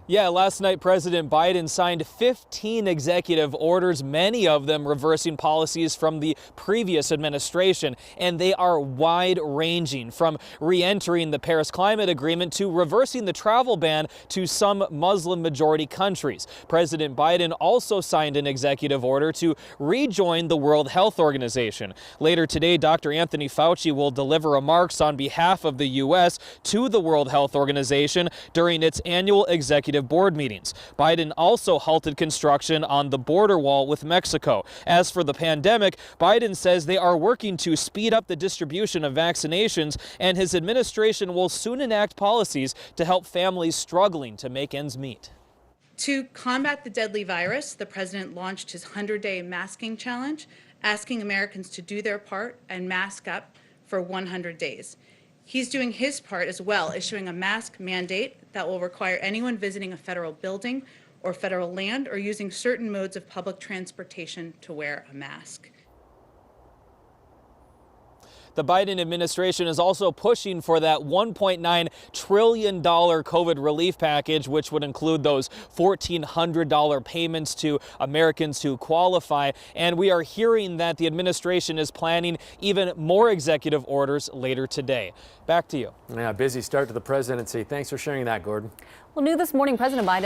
Yeah, last night President Biden signed 15 executive orders, many of them reversing policies from the previous administration, and they are wide-ranging, from re-entering the Paris Climate Agreement to reversing the travel ban to some Muslim-majority countries. President Biden also signed an executive order to rejoin the World Health Organization. Later today, Dr. Anthony Fauci will deliver remarks on behalf of the U.S. to the World Health Organization during its annual executive board meetings. Biden also halted construction on the border wall with Mexico. As for the pandemic, Biden says they are working to speed up the distribution of vaccinations, and his administration will soon enact policies to help families struggling to make ends meet. To combat the deadly virus, the president launched his 100-day masking challenge, asking Americans to do their part and mask up for 100 days. He's doing his part as well, issuing a mask mandate that will require anyone visiting a federal building or federal land or using certain modes of public transportation to wear a mask. The Biden administration is also pushing for that $1.9 trillion COVID relief package, which would include those $1,400 payments to Americans who qualify. And we are hearing that the administration is planning even more executive orders later today. Back to you. Yeah, busy start to the presidency. Thanks for sharing that, Gordon. Well, new this morning, President Biden